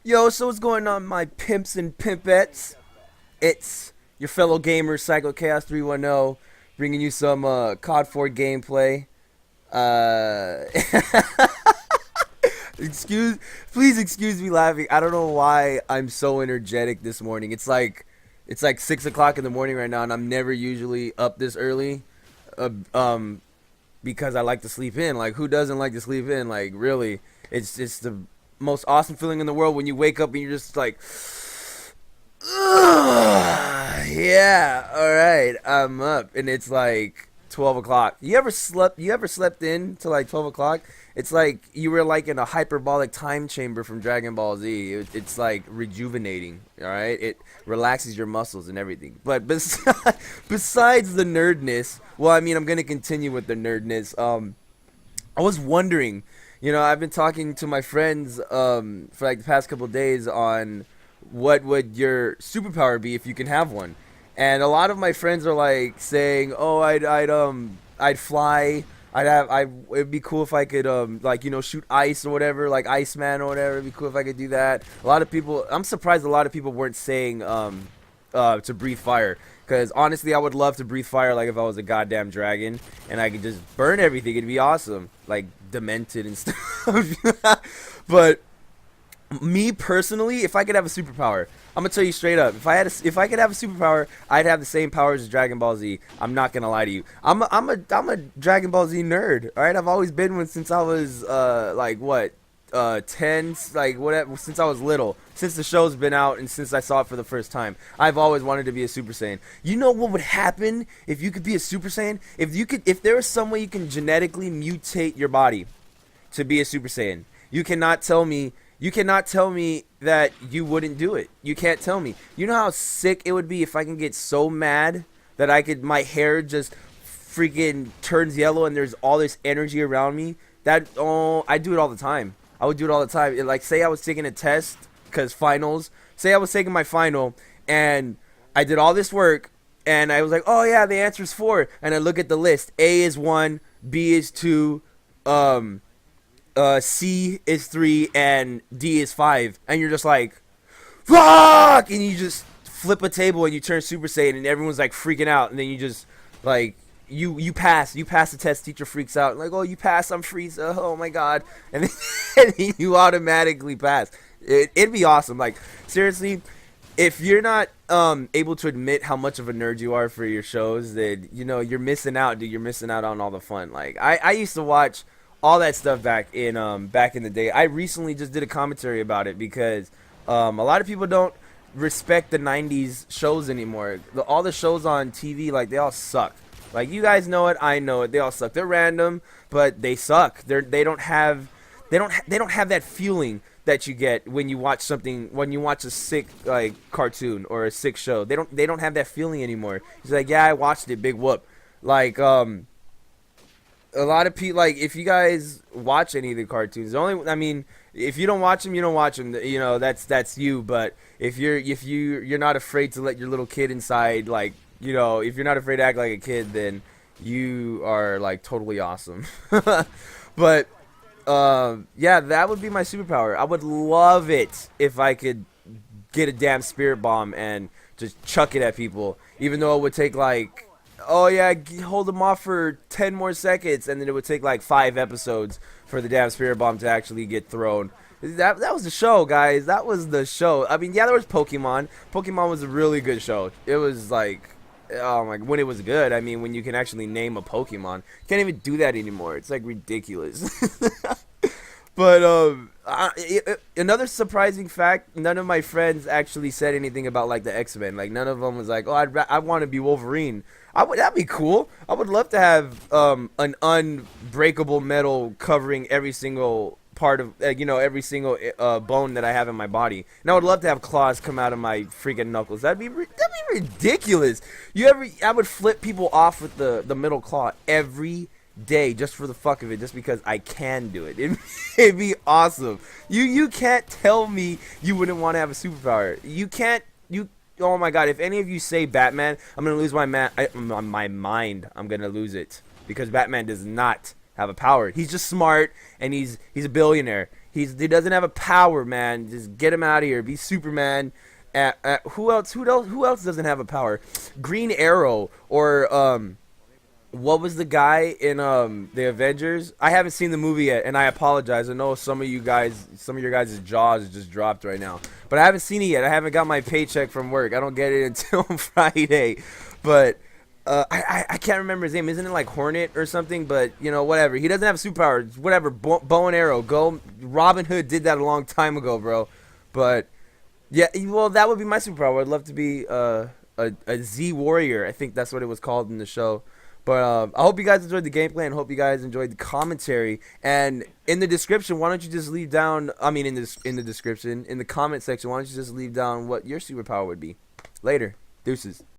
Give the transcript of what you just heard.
Yo, so what's going on, my pimps and pimpettes? It's your fellow gamer, SyCo Kaos 310, bringing you some COD4 gameplay. Uh, excuse, please excuse me laughing. I don't know why I'm so energetic this morning. It's like 6 o'clock in the morning right now, and I'm never usually up this early. Uh, um, because I like to sleep in. Like, who doesn't like to sleep in? Like, really, it's the most awesome feeling in the world when you wake up and you're just like, ugh, yeah, all right, I'm up, and it's like 12 o'clock. You ever slept in to like 12 o'clock? It's like you were like in a hyperbolic time chamber from Dragon Ball Z. It's like rejuvenating, all right? It relaxes your muscles and everything. But besides the nerdness, well, I mean, I'm going to continue with the nerdness. I was wondering, I've been talking to my friends for like the past couple of days on what would your superpower be if you can have one. And a lot of my friends are like saying, "Oh, I'd fly. It'd be cool if I could like shoot ice or whatever, like Iceman or whatever. It'd be cool if I could do that." A lot of people, I'm surprised a lot of people weren't saying to breathe fire, because honestly, I would love to breathe fire like if I was a goddamn dragon and I could just burn everything. It'd be awesome, like demented and stuff. But me personally, if I could have a superpower, I'm gonna tell you straight up. If I could have a superpower, I'd have the same powers as Dragon Ball Z. I'm not gonna lie to you. I'm a Dragon Ball Z nerd. All right, I've always been one since I was like what 10, like whatever, since I was little. Since the show's been out and since I saw it for the first time, I've always wanted to be a Super Saiyan. You know what would happen if you could be a Super Saiyan? If there was some way you can genetically mutate your body to be a Super Saiyan, you cannot tell me. You cannot tell me that you wouldn't do it. You can't tell me. You know how sick it would be if I can get so mad that my hair just freaking turns yellow and there's all this energy around me? I do it all the time. I would do it all the time. Like, say I was taking a test, because finals. Say I was taking my final and I did all this work and I was like, oh yeah, the answer's 4. And I look at the list. A is 1, B is 2, C is 3, and D is 5, and you're just like, fuck, and you just flip a table and you turn Super Saiyan, and everyone's like freaking out, and then you just like you pass the test. Teacher freaks out, like, oh, you pass, I'm Frieza, oh my god, and then, and then you automatically pass. It'd be awesome. Like, seriously, if you're not able to admit how much of a nerd you are for your shows, then you're missing out, dude. You're missing out on all the fun. Like, I used to watch all that stuff back in the day. I recently just did a commentary about it because a lot of people don't respect the 90s shows anymore. All the shows on TV, like, they all suck. Like, you guys know it, I know it. They all suck. They're random, but they suck. They don't have that feeling that you get when you watch a sick like cartoon or a sick show. They don't have that feeling anymore. It's like, yeah, I watched it, big whoop. Like, a lot of people, like, if you guys watch any of the cartoons, I mean, if you don't watch them, you don't watch them. That's you. But if you're not afraid to let your little kid inside, like, if you're not afraid to act like a kid, then you are like totally awesome. But yeah, that would be my superpower. I would love it if I could get a damn spirit bomb and just chuck it at people, even though it would take like, oh yeah, hold them off for 10 more seconds, and then it would take like 5 episodes for the damn spirit bomb to actually get thrown. That was the show, guys. That was the show. I mean, yeah, there was Pokemon. Pokemon was a really good show. It was like, oh my, when it was good. I mean, when you can actually name a Pokemon. You can't even do that anymore. It's like ridiculous. But another surprising fact, none of my friends actually said anything about like the X-Men. Like, none of them was like, oh, I want to be Wolverine. That'd be cool. I would love to have an unbreakable metal covering every single part of every single bone that I have in my body. And I would love to have claws come out of my freaking knuckles. That'd be ridiculous. I would flip people off with the middle claw every day just for the fuck of it, just because I can do it. It'd be awesome. You can't tell me you wouldn't want to have a superpower. You can't. Oh my god, if any of you say Batman, I'm gonna lose my mind. I'm gonna lose it, because Batman does not have a power. He's just smart, and he's a billionaire. He doesn't have a power, man. Just get him out of here. Be Superman. Who else? Who else doesn't have a power? Green Arrow or what was the guy in the Avengers? I haven't seen the movie yet, and I apologize. I know some of your guys' jaws just dropped right now, but I haven't seen it yet. I haven't got my paycheck from work. I don't get it until Friday, but I can't remember his name. Isn't it like Hornet or something? But you know, whatever. He doesn't have superpowers. Whatever. Bow and arrow. Go. Robin Hood did that a long time ago, bro. But yeah, well, that would be my superpower. I'd love to be a Z warrior. I think that's what it was called in the show. But I hope you guys enjoyed the gameplay and hope you guys enjoyed the commentary. And in the description, why don't you just leave down? I mean, in the description, in the comment section, why don't you just leave down what your superpower would be? Later, deuces.